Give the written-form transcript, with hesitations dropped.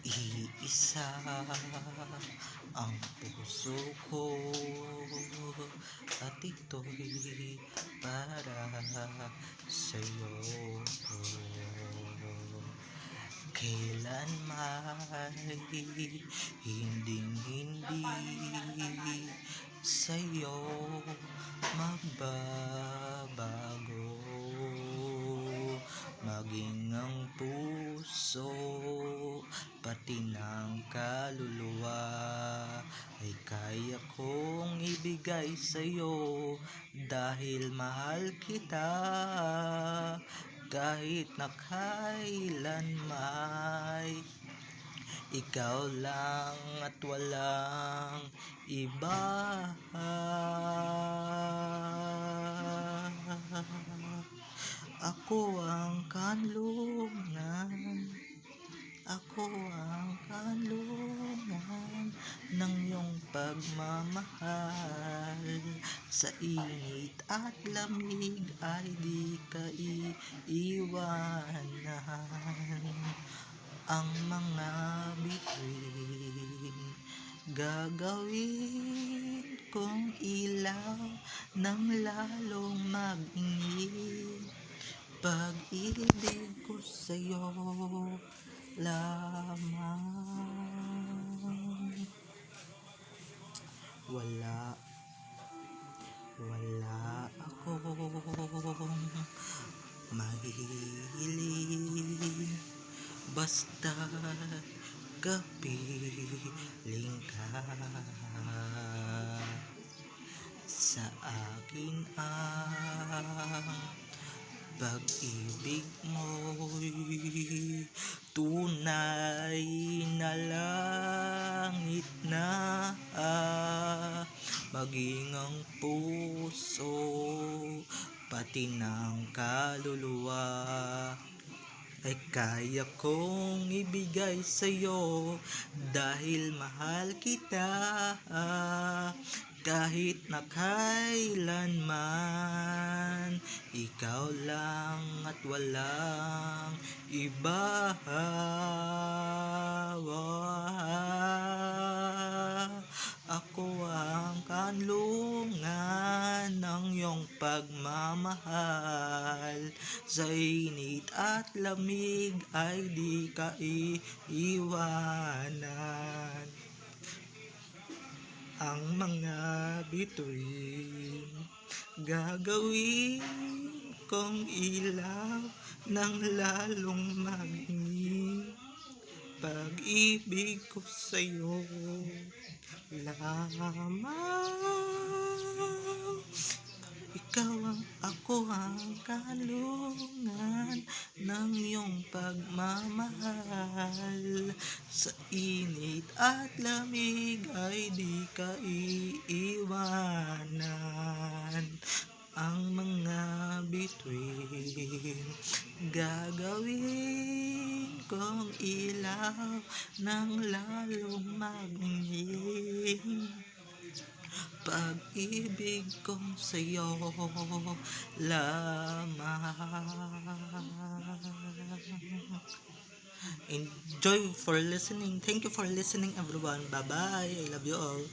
Iisa ang puso ko at ito'y para sa'yo. Kailanman hinding-hindi sa'yo magbabago. Maging ang puso, pati ng kaluluwa ay kaya kong ibigay sa'yo dahil mahal kita. Kahit na kailan may ikaw lang at walang iba. Ako ang kanlungan, ako ang kanlungan ng iyong pagmamahal. Sa init at lamig ay di ka iiwanan. Ang mga bituin gagawin kong ilaw nang lalong mag-init. Pag-ibig ko sa'yo lamang. Wala akong mahihiling, basta't kapiling ka. Sa akin ang pag-ibig mo'y tunay na langit na. Maging ang puso, pati ng kaluluwa ay kaya kong ibigay sa'yo dahil mahal kita. Kahit na kailanman ikaw lang at walang iba. Ako ang kanlungan ng iyong pagmamahal. Sa init at lamig ay di ka iiwanan. Ang mga bituin gagawin kong ilaw nang lalong mag-init. Pag-ibig ko sa'yo lamang. Ako ang kanlungan ng iyong pagmamahal. Sa init at lamig ay di ka iiwanan. Ang mga bituin gagawin kong ilaw nang lalong mag-init. Pag-ibig ko sa'yo lamang. Enjoy for listening. Thank you for listening, everyone. Bye-bye. I love you all.